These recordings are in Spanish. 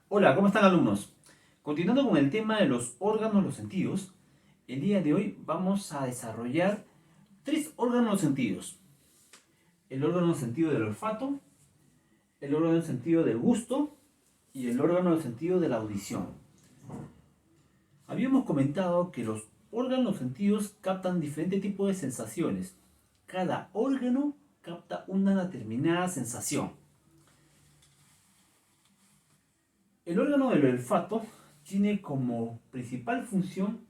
Hola, ¿cómo están alumnos? Continuando con el tema de los órganos, los sentidos, el día de hoy vamos a desarrollar tres órganos sentidos. El órgano sentido del olfato, el órgano sentido del gusto y el órgano sentido de la audición. Habíamos comentado que los órganos sentidos captan diferentes tipos de sensaciones. Cada órgano capta una determinada sensación. El órgano del olfato tiene como principal función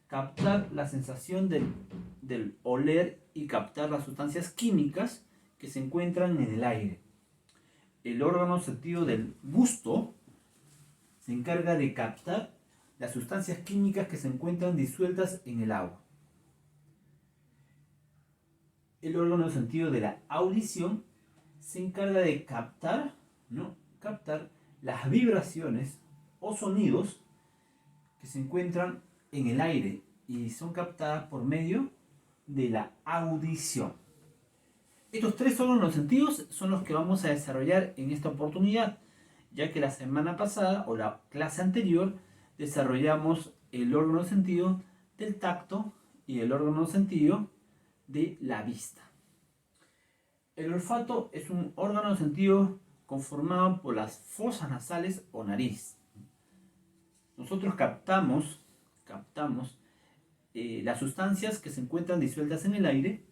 captar la sensación del oler y captar las sustancias químicas que se encuentran en el aire. El órgano sentido del gusto se encarga de captar las sustancias químicas que se encuentran disueltas en el agua. El órgano sentido de la audición se encarga de captar, ¿no? Captar las vibraciones o sonidos que se encuentran en el aire y son captadas por medio de la audición. Estos tres órganos sentidos son los que vamos a desarrollar en esta oportunidad, ya que la semana pasada o la clase anterior desarrollamos el órgano sentido del tacto y el órgano sentido de la vista. El olfato es un órgano sentido conformado por las fosas nasales o nariz. Nosotros captamos las sustancias que se encuentran disueltas en el aire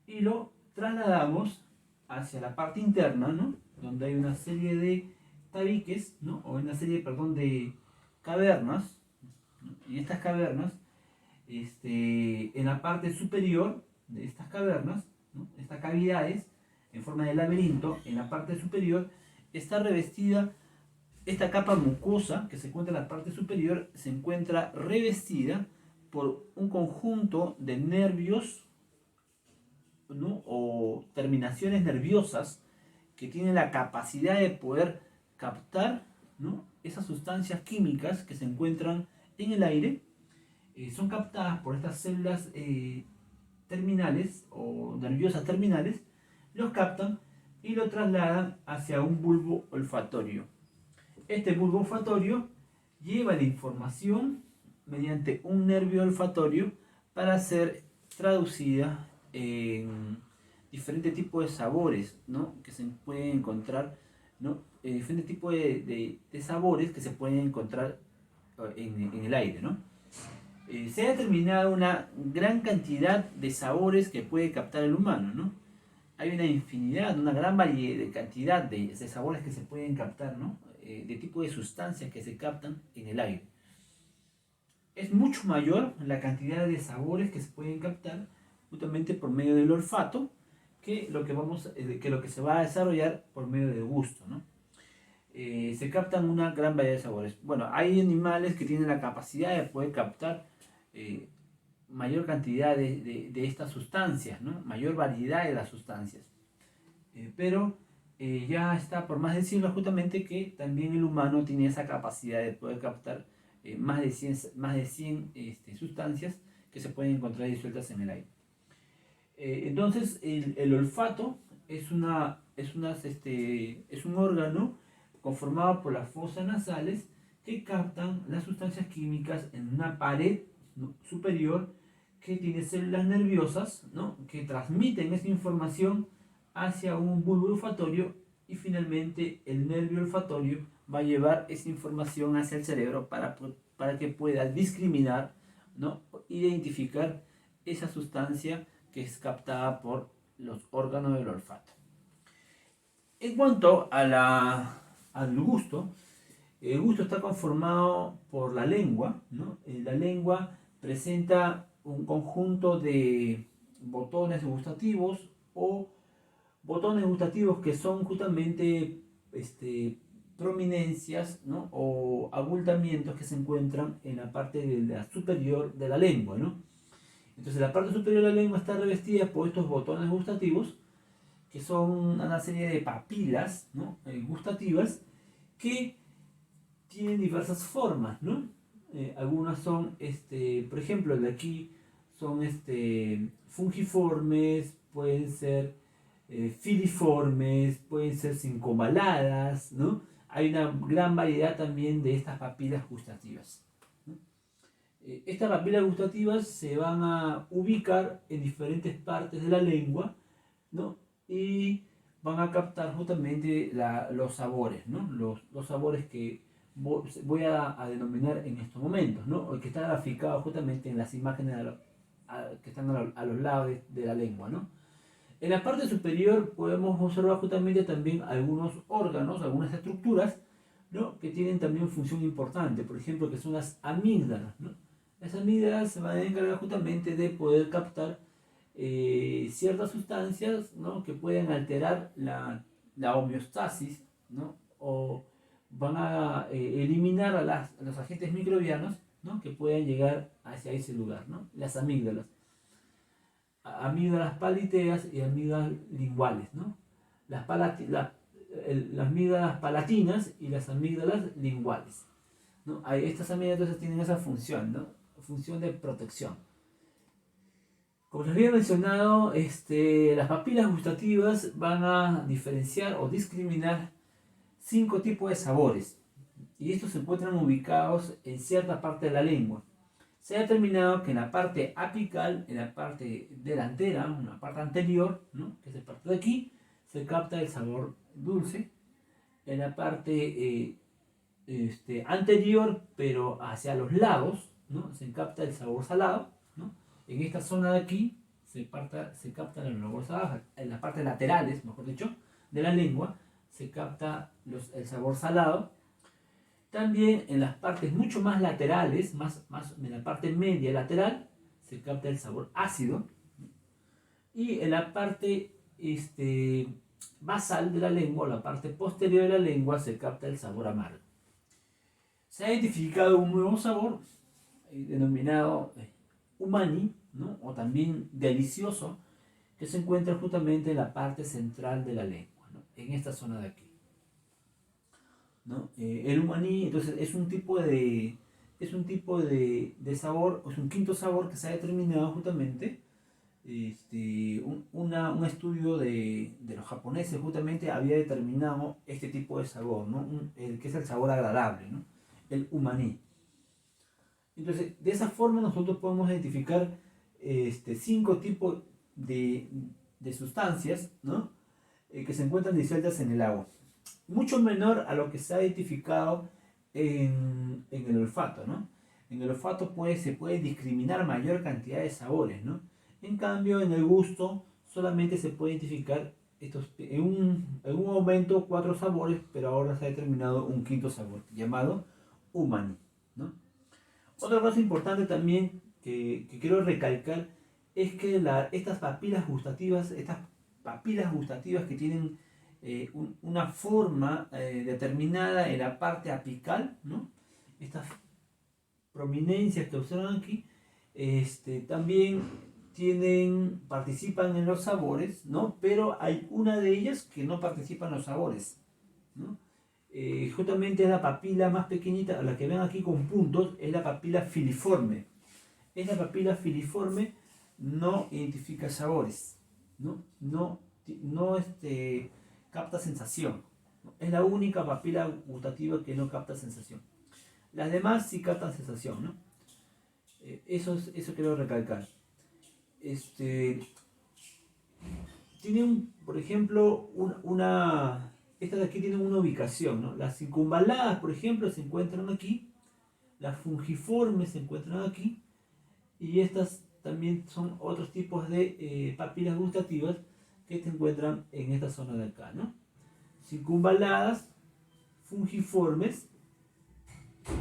y lo trasladamos hacia la parte interna, ¿no? Donde hay una serie de tabiques, ¿no? O una serie, perdón, de cavernas, ¿no? Y estas cavernas, en la parte superior de estas cavernas, ¿no? Estas cavidades, en forma de laberinto, en la parte superior, está revestida. Esta capa mucosa que se encuentra en la parte superior se encuentra revestida por un conjunto de nervios, ¿no? O terminaciones nerviosas que tienen la capacidad de poder captar, ¿no? Esas sustancias químicas que se encuentran en el aire. Son captadas por estas células terminales o nerviosas terminales, los captan y lo trasladan hacia un bulbo olfatorio. Este bulbo olfatorio lleva la información mediante un nervio olfatorio para ser traducida en diferentes tipos de sabores, ¿no? Que se pueden encontrar, ¿no? Diferentes tipos de sabores que se pueden encontrar en el aire, ¿no? Se ha determinado una gran cantidad de sabores que puede captar el humano, ¿no? Hay una infinidad, una gran variedad de cantidad de sabores que se pueden captar, ¿no? De tipo de sustancias que se captan en el aire. Es mucho mayor la cantidad de sabores que se pueden captar justamente por medio del olfato que lo que se va a desarrollar por medio del gusto, ¿no? Se captan una gran variedad de sabores. Bueno, hay animales que tienen la capacidad de poder captar eh, mayor cantidad de estas sustancias, ¿no? Mayor variedad de las sustancias. Pero ya está por más decirlo justamente que también el humano tiene esa capacidad de poder captar más de 100 sustancias que se pueden encontrar disueltas en el aire. Entonces el olfato es un órgano conformado por las fosas nasales que captan las sustancias químicas en una pared, ¿no? superior que tiene células nerviosas, ¿no? que transmiten esa información hacia un bulbo olfatorio y finalmente el nervio olfatorio va a llevar esa información hacia el cerebro para que pueda discriminar, ¿no? identificar esa sustancia que es captada por los órganos del olfato. En cuanto al gusto, el gusto está conformado por la lengua, ¿no? La lengua presenta un conjunto de botones gustativos o botones gustativos que son justamente prominencias, ¿no? o abultamientos que se encuentran en la parte de la superior de la lengua, ¿no? Entonces la parte superior de la lengua está revestida por estos botones gustativos que son una serie de papilas, ¿no? gustativas que tienen diversas formas, ¿no? Algunas son, por ejemplo, el de aquí son fungiformes, pueden ser filiformes, pueden ser cincovaladas, ¿no? hay una gran variedad también de estas papilas gustativas. Estas papilas gustativas se van a ubicar en diferentes partes de la lengua, ¿no? Y van a captar justamente los sabores, ¿no? Los sabores que voy a denominar en estos momentos, ¿no? O que está graficado justamente en las imágenes que están a los lados de la lengua, ¿no? En la parte superior podemos observar justamente también algunos órganos, algunas estructuras, ¿no? Que tienen también función importante, por ejemplo, que son las amígdalas, ¿no? Las amígdalas se van a encargar justamente de poder captar ciertas sustancias, ¿no? Que pueden alterar la homeostasis, ¿no? O van a eliminar a los agentes microbianos, ¿no? Que puedan llegar hacia ese lugar, ¿no? Las amígdalas. Amígdalas paliteas y amígdalas linguales, ¿no? Las amígdalas palatinas y las amígdalas linguales, ¿no? Estas amígdalas entonces tienen esa función, ¿no? Función de protección. Como les había mencionado, las papilas gustativas van a diferenciar o discriminar 5 tipos de sabores, y estos se encuentran ubicados en cierta parte de la lengua. Se ha determinado que en la parte apical, en la parte delantera, en la parte anterior, ¿no? Que es la parte de aquí, se capta el sabor dulce. En la parte anterior, pero hacia los lados, ¿no? Se capta el sabor salado, ¿no? En esta zona de aquí se capta el sabor salado. En la parte laterales, mejor dicho, de la lengua, se capta el sabor salado. También en las partes mucho más laterales, más en la parte media lateral, se capta el sabor ácido. Y en la parte basal de la lengua, la parte posterior de la lengua, se capta el sabor amargo. Se ha identificado un nuevo sabor denominado umami, ¿no? O también delicioso, que se encuentra justamente en la parte central de la lengua, ¿no? En esta zona de aquí, ¿no? El umami entonces es un tipo de sabor, es un quinto sabor que se ha determinado justamente. Un estudio de los japoneses justamente había determinado este tipo de sabor, ¿no? El que es el sabor agradable, ¿no? El umami. Entonces, de esa forma nosotros podemos identificar 5 tipos de sustancias, ¿no? Que se encuentran disueltas en el agua. Mucho menor a lo que se ha identificado en el olfato, ¿no? En el olfato se puede discriminar mayor cantidad de sabores, ¿no? En cambio, en el gusto solamente se puede identificar en un momento 4 sabores, pero ahora se ha determinado un quinto sabor, llamado umami, ¿no? Otra cosa importante también que quiero recalcar es que estas papilas gustativas que tienen una forma determinada en la parte apical, ¿no? Estas prominencias que observan aquí, también participan en los sabores, ¿no? Pero hay una de ellas que no participa en los sabores, ¿no? Justamente es la papila más pequeñita, la que ven aquí con puntos, es la papila filiforme. Esta papila filiforme no identifica sabores, no capta sensación. Es la única papila gustativa que no capta sensación. Las demás sí captan sensación, ¿no? Eso quiero recalcar. Tienen, por ejemplo, estas de aquí tienen una ubicación, ¿no? Las circunvaladas, por ejemplo, se encuentran aquí. Las fungiformes se encuentran aquí. Y estas también son otros tipos de papilas gustativas que se encuentran en esta zona de acá, ¿no? Circunvaladas, fungiformes.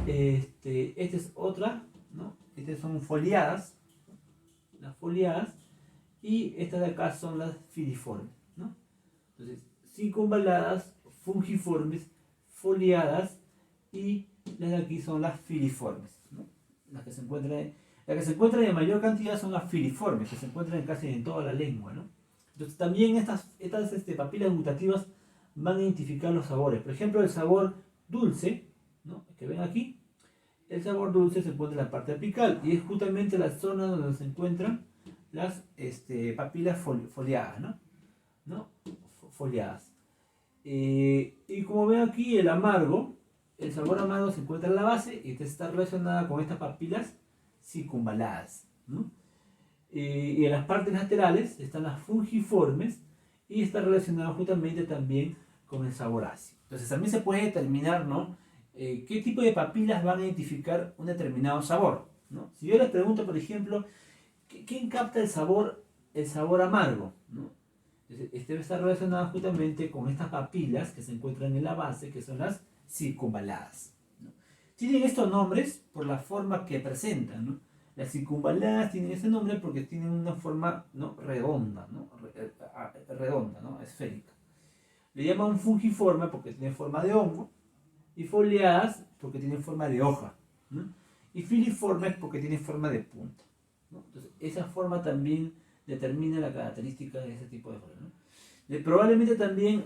Esta es otra, ¿no? Estas son foliadas. Las foliadas. Y estas de acá son las filiformes, ¿no? Entonces, circunvaladas, fungiformes, foliadas, y las de aquí son las filiformes, ¿no? Las que se encuentran en mayor cantidad son las filiformes, que se encuentran casi en toda la lengua, ¿no? Entonces también estas papilas gustativas van a identificar los sabores. Por ejemplo, el sabor dulce, ¿no? Que ven aquí, el sabor dulce se encuentra en la parte apical y es justamente la zona donde se encuentran las papilas foliadas, ¿no? Foliadas. Y como ven aquí, el sabor amargo se encuentra en la base y está relacionada con estas papilas circunvaladas, ¿no? Y en las partes laterales están las fungiformes y está relacionado justamente también con el sabor ácido. Entonces también se puede determinar, ¿no? Qué tipo de papilas van a identificar un determinado sabor, ¿no? Si yo les pregunto, por ejemplo, ¿quién capta el sabor amargo? ¿No? Este está relacionado justamente con estas papilas que se encuentran en la base, que son las circunvaladas, ¿no? Tienen estos nombres por la forma que presentan, ¿no? Las circunvaladas tienen ese nombre porque tienen una forma, ¿no? Redonda, ¿no? Redonda, ¿no? Esférica. Le llaman fungiforme porque tiene forma de hongo, y foliadas porque tienen forma de hoja, ¿no? Y filiformes porque tienen forma de punta, ¿no? Entonces, esa forma también determina la característica de ese tipo de flores, ¿no? Probablemente también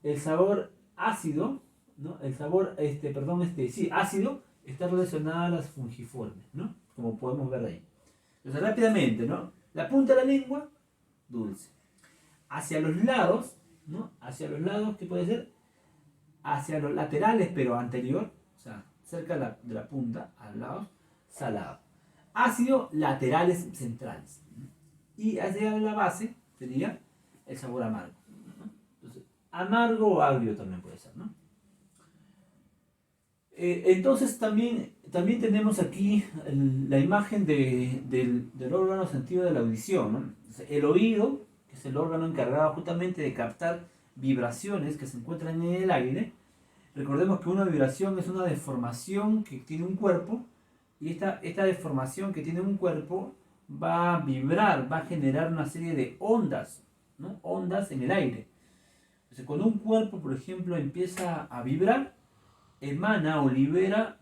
el sabor ácido, ¿no? El sabor, sí, ácido está relacionado a las fungiformes, ¿no? Como podemos ver ahí. Entonces, rápidamente, ¿no? La punta de la lengua, dulce. Hacia los lados, ¿no? Hacia los lados, ¿qué puede ser? Hacia los laterales, pero anterior, o sea, cerca de la punta, al lado, salado. Ácido, laterales centrales. Y hacia la base sería el sabor amargo, ¿no? Entonces, amargo o agrio también puede ser, ¿no? Entonces también tenemos aquí la imagen del órgano sentido de la audición, ¿no? Entonces, el oído, que es el órgano encargado justamente de captar vibraciones que se encuentran en el aire. Recordemos que una vibración es una deformación que tiene un cuerpo, y esta deformación que tiene un cuerpo va a vibrar, va a generar una serie de ondas, ¿no? Ondas en el aire. Entonces, cuando un cuerpo, por ejemplo, empieza a vibrar, emana o libera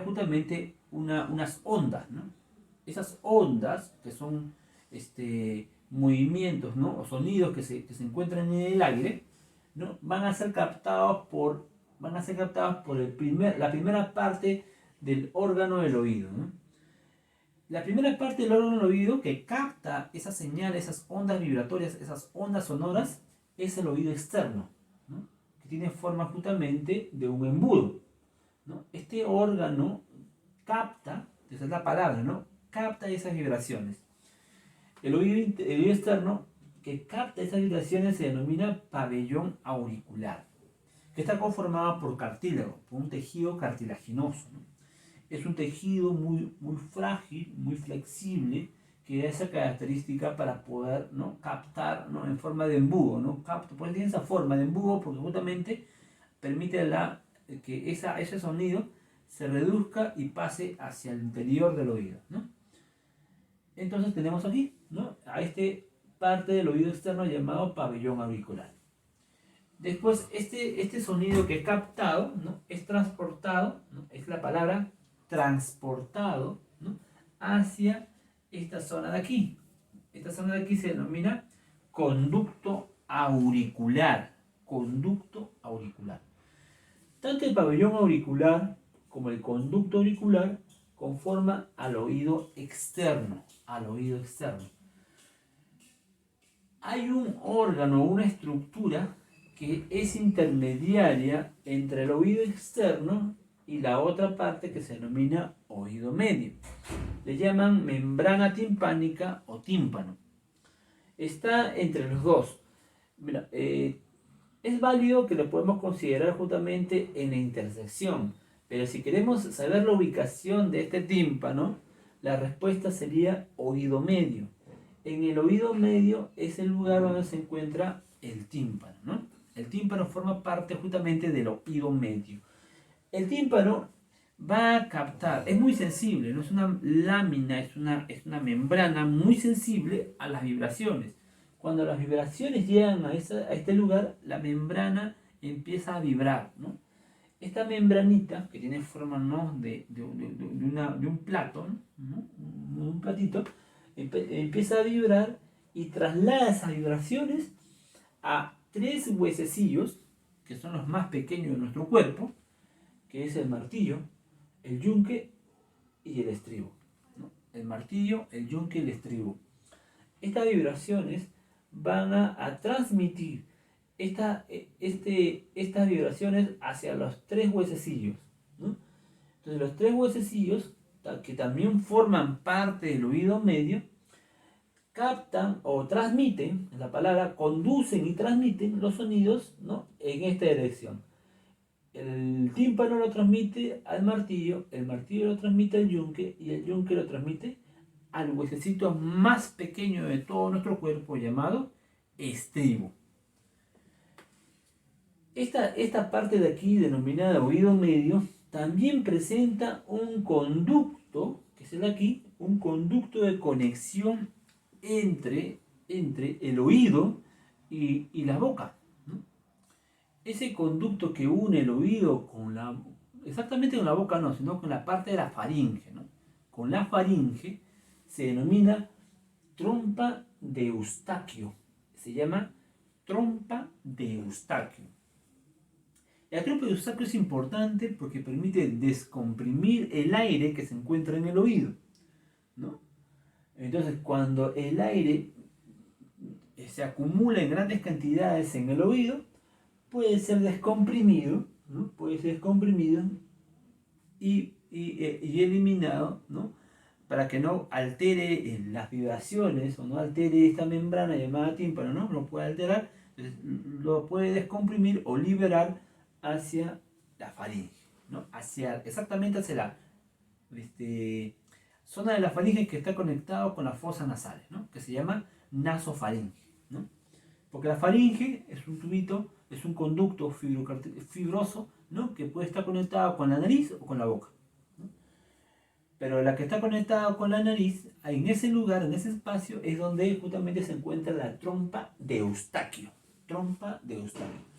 justamente unas ondas, ¿no? Esas ondas, que son movimientos, ¿no? O sonidos que se encuentran en el aire, ¿no? Van a ser captados por la primera parte del órgano del oído, ¿no? La primera parte del órgano del oído que capta esas señales, esas ondas vibratorias, esas ondas sonoras, es el oído externo, ¿no? Que tiene forma justamente de un embudo, ¿no? Este órgano capta, esa es la palabra, ¿no? Capta esas vibraciones. El oído externo que capta esas vibraciones se denomina pabellón auricular, que está conformado por cartílago, por un tejido cartilaginoso, ¿no? Es un tejido muy, muy frágil, muy flexible, que da esa característica para poder, ¿no? Captar, ¿no? En forma de embudo, ¿no? Pues tiene esa forma de embudo porque justamente permite que ese sonido se reduzca y pase hacia el interior del oído, ¿no? Entonces tenemos aquí, ¿no? A parte del oído externo llamado pabellón auricular. Después, este sonido que he captado, ¿no? Es transportado, ¿no? Es la palabra transportado, ¿no? Hacia esta zona de aquí. Esta zona de aquí se denomina conducto auricular. Conducto auricular. Tanto el pabellón auricular como el conducto auricular conforman al oído externo. Al oído externo. Hay un órgano, una estructura que es intermediaria entre el oído externo y la otra parte que se denomina oído medio. Le llaman membrana timpánica o tímpano. Está entre los dos. Mira, es válido que lo podemos considerar justamente en la intersección, pero si queremos saber la ubicación de este tímpano, la respuesta sería oído medio. En el oído medio es el lugar donde se encuentra el tímpano, ¿no? El tímpano forma parte justamente del oído medio. El tímpano va a captar, es muy sensible, no es una lámina, es una membrana muy sensible a las vibraciones. Cuando las vibraciones llegan a este lugar, la membrana empieza a vibrar, ¿no? Esta membranita, que tiene forma, ¿no? de un plato, ¿no? Un platito, empieza a vibrar y traslada esas vibraciones a tres huesecillos, que son los más pequeños de nuestro cuerpo, que es el martillo, el yunque y el estribo, ¿no? El martillo, el yunque y el estribo. Estas vibraciones van a transmitir estas vibraciones hacia los tres huesecillos, ¿no? Entonces los tres huesecillos, que también forman parte del oído medio, captan o transmiten, la palabra, conducen y transmiten los sonidos, ¿no?, en esta dirección. El tímpano lo transmite al martillo, el martillo lo transmite al yunque y el yunque lo transmite al huesecito más pequeño de todo nuestro cuerpo llamado estribo. Esta parte de aquí, denominada oído medio, también presenta un conducto, que es el de aquí, un conducto de conexión entre el oído y la boca, ¿no? Ese conducto que une el oído con exactamente con la boca no, sino con la parte de la faringe, ¿no? Con la faringe se denomina trompa de Eustaquio. Se llama trompa de Eustaquio. La trompa de Eustaquio es importante porque permite descomprimir el aire que se encuentra en el oído, ¿no? Entonces, cuando el aire se acumula en grandes cantidades en el oído, puede ser descomprimido, ¿no? Puede ser descomprimido y eliminado, ¿no?, para que no altere las vibraciones o no altere esta membrana llamada tímpano, ¿no? Lo puede alterar, entonces lo puede descomprimir o liberar hacia la faringe, ¿no? Exactamente hacia la zona de la faringe que está conectado con las fosas nasales, ¿no?, que se llama nasofaringe, ¿no? Porque la faringe es un tubito, es un conducto fibroso, ¿no?, que puede estar conectado con la nariz o con la boca, ¿no? Pero la que está conectada con la nariz, en ese lugar, en ese espacio, es donde justamente se encuentra la trompa de Eustaquio. Trompa de Eustaquio.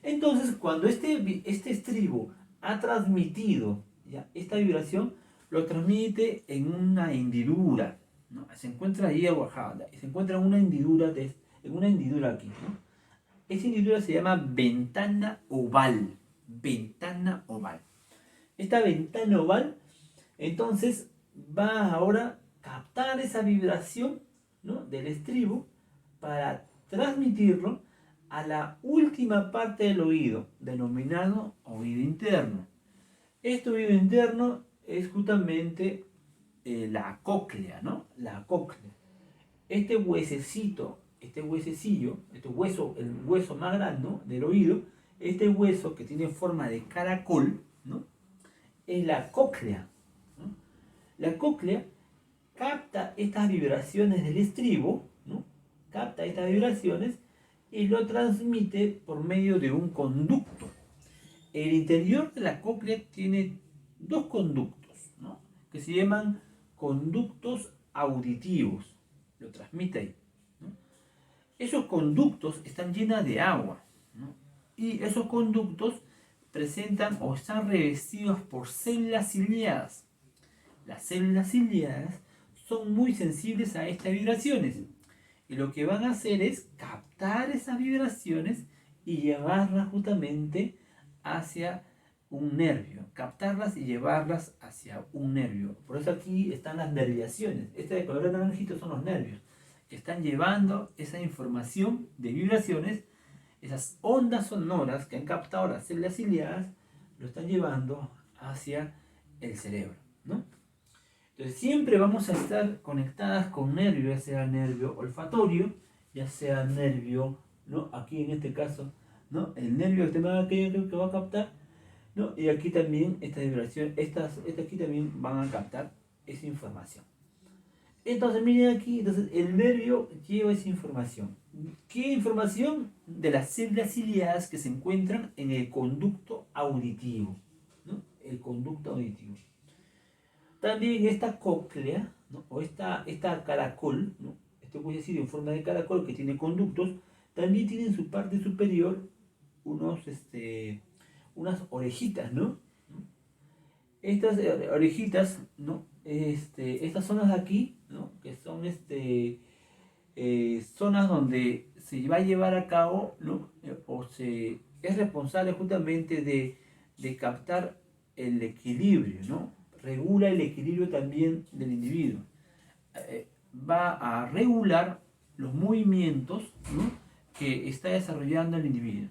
Entonces, cuando este estribo ha transmitido, ¿ya?, esta vibración, lo transmite en una hendidura, ¿no? Se encuentra ahí aguajada, se encuentra en una hendidura aquí, ¿no? Esa hendidura se llama ventana oval. Ventana oval. Esta ventana oval, entonces, va ahora a captar esa vibración, ¿no?, del estribo para transmitirlo a la última parte del oído, denominado oído interno. Este oído interno es justamente la cóclea, ¿no? La cóclea. Este huesecillo, el hueso más grande, ¿no?, del oído, este hueso que tiene forma de caracol, ¿no?, es la cóclea, ¿no? La cóclea capta estas vibraciones del estribo, ¿no?, capta estas vibraciones y lo transmite por medio de un conducto. El interior de la cóclea tiene dos conductos, ¿no?, que se llaman conductos auditivos. Lo transmite ahí, ¿no? Esos conductos están llenos de agua, ¿no?, y esos conductos presentan o están revestidos por células ciliadas. Las células ciliadas son muy sensibles a estas vibraciones y lo que van a hacer es captar esas vibraciones y llevarlas justamente hacia un nervio, captarlas y llevarlas hacia un nervio. Por eso aquí están las nerviaciones. Este de color naranjito son los nervios, que están llevando esa información de vibraciones, esas ondas sonoras que han captado las células ciliadas, lo están llevando hacia el cerebro, ¿no? Entonces siempre vamos a estar conectadas con nervios, ya sea nervio olfatorio, ya sea nervio, ¿no?, aquí en este caso, ¿no?, el nervio que va a captar, ¿no?, y aquí también esta vibración, estas aquí también van a captar esa información. Entonces miren aquí, entonces el nervio lleva esa información. ¿Qué información? De las células ciliadas que se encuentran en el conducto auditivo, ¿no?, el conducto auditivo. También esta cóclea, ¿no?, o esta caracol, ¿no?, este huesecillo en forma de caracol que tiene conductos, también tiene en su parte superior unas orejitas, ¿no? Estas orejitas, ¿no?, estas zonas de aquí, ¿no?, que son zonas donde se va a llevar a cabo, ¿no?, es responsable justamente de captar el equilibrio, ¿no? Regula el equilibrio también del individuo. Va a regular los movimientos, ¿no?, que está desarrollando el individuo.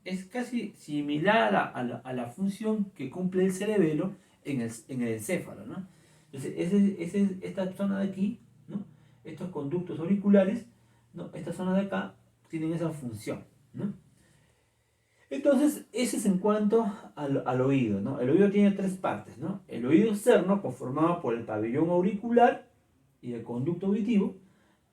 Es casi similar a la función que cumple el cerebelo en el encéfalo, ¿no? Entonces, esta zona de aquí, ¿no? Estos conductos auriculares, ¿no? Esta zona de acá tienen esa función, ¿no? Entonces, ese es en cuanto al oído, ¿no? El oído tiene tres partes, ¿no? El oído externo, conformado por el pabellón auricular y el conducto auditivo.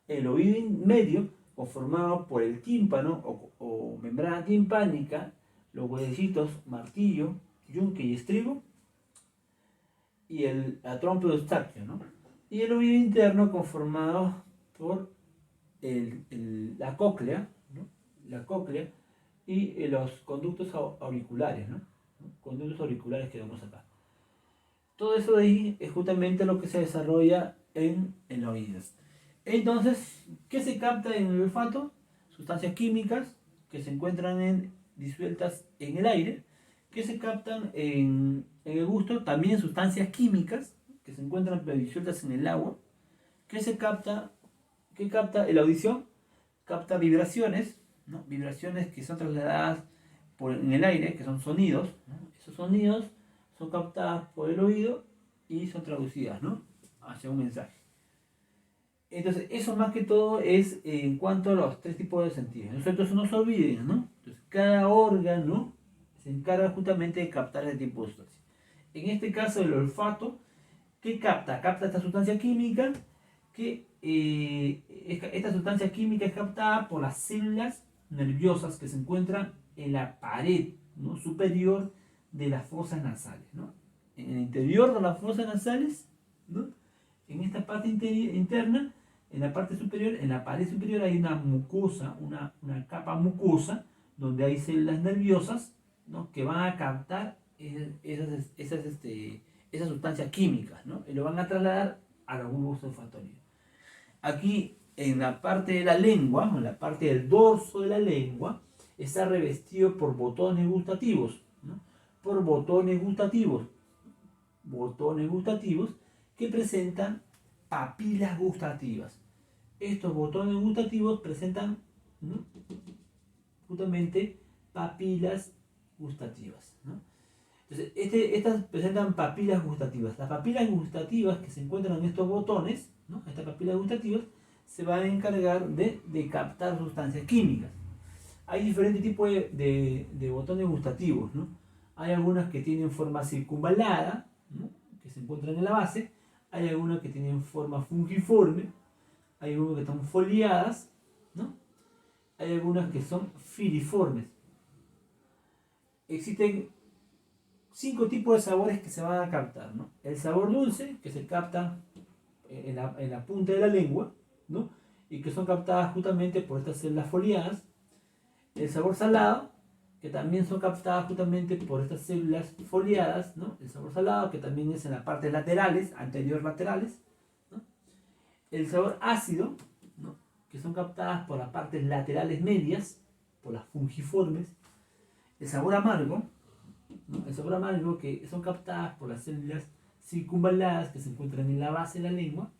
El oído medio, conformado por el tímpano o membrana timpánica, los huesecitos martillo, yunque y estribo, y la trompa de Eustaquio, ¿no? Y el oído interno, conformado por la cóclea, ¿no? La cóclea y los conductos auriculares, ¿no? Conductos auriculares que vemos acá. Todo eso de ahí es justamente lo que se desarrolla en el oído. Entonces, ¿qué se capta en el olfato? Sustancias químicas que se encuentran disueltas en el aire. ¿Qué se captan en el gusto? También sustancias químicas que se encuentran disueltas en el agua. ¿Qué se capta? ¿Qué capta la audición? Capta vibraciones, ¿no? Vibraciones que son trasladadas en el aire, que son sonidos, ¿no? Esos sonidos son captadas por el oído y son traducidas, ¿no? Hacia un mensaje. Entonces, eso más que todo es en cuanto a los tres tipos de sentidos. Entonces, no se olviden, ¿no? Entonces, cada órgano se encarga justamente de captar ese tipo de sustancias. En este caso, el olfato, ¿qué capta? Capta esta sustancia química, que esta sustancia química es captada por las células nerviosas que se encuentran en la pared, ¿no? Superior de las fosas nasales, ¿no? En el interior de las fosas nasales, ¿no? En esta parte interna, en la parte superior, en la pared superior hay una mucosa, una capa mucosa, donde hay células nerviosas, ¿no? Que van a captar esas sustancias químicas, ¿no? Y lo van a trasladar a los bulbos olfatorios. Aquí, en la parte de la lengua, en la parte del dorso de la lengua, está revestido por botones gustativos, ¿no? Por botones gustativos que presentan papilas gustativas. Estos botones gustativos presentan, ¿no? Justamente papilas gustativas, ¿no? Entonces, estas presentan papilas gustativas. Las papilas gustativas que se encuentran en estos botones, ¿no? Estas papilas gustativas se van a encargar de captar sustancias químicas. Hay diferentes tipos de botones gustativos, ¿no? Hay algunas que tienen forma circunvalada, ¿no? Que se encuentran en la base. Hay algunas que tienen forma fungiforme. Hay algunas que están foliadas, ¿no? Hay algunas que son filiformes. Existen 5 tipos de sabores que se van a captar, ¿no? El sabor dulce, que se capta en la punta de la lengua, ¿no? Y que son captadas justamente por estas células foliadas. El sabor salado, que también son captadas justamente por estas células foliadas, ¿no? El sabor salado, que también es en las partes laterales, anterior laterales, ¿no? El sabor ácido, ¿no? Que son captadas por las partes laterales medias, por las fungiformes. El sabor amargo, ¿no? El sabor amargo, que son captadas por las células circunvaladas que se encuentran en la base de la lengua,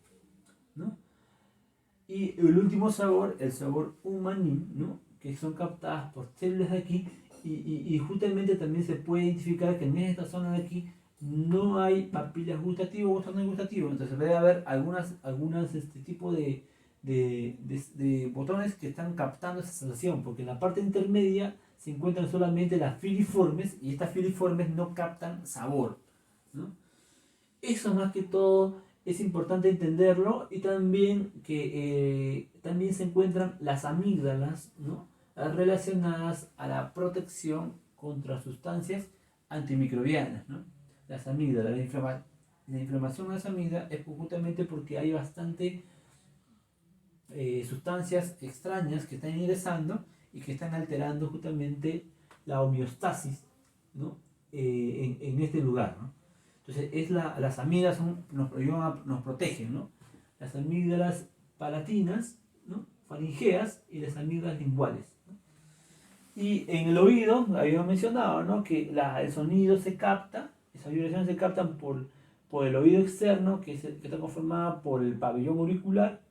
¿no? Y el último sabor, el sabor humanín, ¿no? Que son captadas por células de aquí, y justamente también se puede identificar que en esta zona de aquí no hay papilas gustativas o botones gustativos. Entonces debe haber algunas tipo de botones que están captando esa sensación, porque en la parte intermedia se encuentran solamente las filiformes, y estas filiformes no captan sabor, ¿no? Eso más que todo es importante entenderlo, y también que también se encuentran las amígdalas, ¿no? Relacionadas a la protección contra sustancias antimicrobianas, ¿no? Las amígdalas, la inflamación de las amígdalas es justamente porque hay bastante sustancias extrañas que están ingresando y que están alterando justamente la homeostasis, ¿no? En este lugar, ¿no? Entonces, las amígdalas nos protegen, ¿no? Las amígdalas palatinas, ¿no? Faringeas, y las amígdalas linguales, ¿no? Y en el oído, habíamos mencionado, ¿no? Que el sonido se capta, esas vibraciones se captan por el oído externo, que está conformado por el pabellón auricular,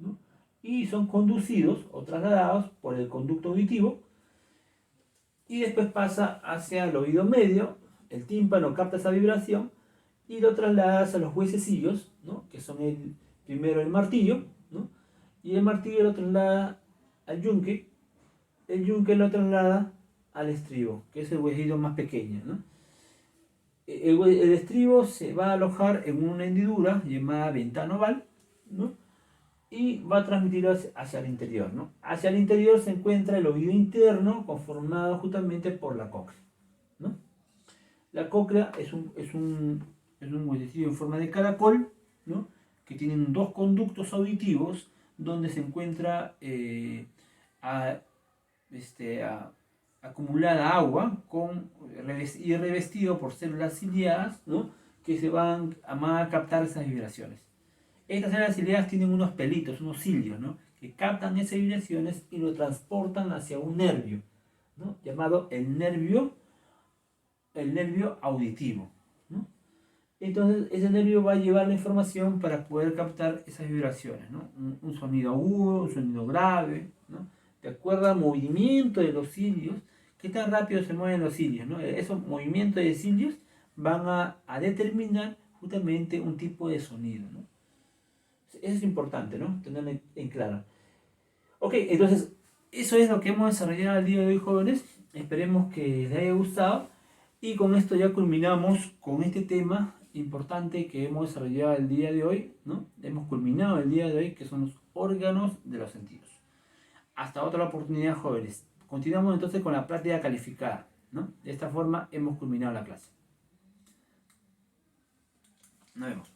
¿no? y son conducidos o trasladados por el conducto auditivo y después pasa hacia el oído medio, el tímpano capta esa vibración y lo traslada a los huesecillos, ¿no? Que son primero el martillo, ¿no? Y el martillo lo traslada al yunque, el yunque lo traslada al estribo, que es el huesito más pequeño, ¿no? El estribo se va a alojar en una hendidura llamada ventana oval, ¿no? Y va a transmitir hacia el interior, ¿no? Hacia el interior se encuentra el oído interno conformado justamente por la cóclea, ¿no? La cóclea es un huesecillo en forma de caracol, ¿no? Que tienen dos conductos auditivos donde se encuentra acumulada agua y revestido por células ciliadas, ¿no? Que se van a captar esas vibraciones. Estas células ciliadas tienen unos pelitos, unos cilios, ¿no? Que captan esas vibraciones y lo transportan hacia un nervio, ¿no? Llamado el nervio auditivo, ¿no? Entonces ese nervio va a llevar la información para poder captar esas vibraciones, ¿no? Un sonido agudo, un sonido grave, ¿no? De acuerdo al movimiento de los cilios, qué tan rápido se mueven los cilios, ¿no? Esos movimientos de cilios van a determinar justamente un tipo de sonido, ¿no? Eso es importante, ¿no? Tenerlo en claro. Ok, entonces eso es lo que hemos desarrollado el día de hoy, jóvenes. Esperemos que les haya gustado. Y con esto ya culminamos con este tema importante que hemos desarrollado el día de hoy, ¿no? Hemos culminado el día de hoy, que son los órganos de los sentidos. Hasta otra oportunidad, jóvenes. Continuamos entonces con la práctica calificada, ¿no? De esta forma hemos culminado la clase. Nos vemos.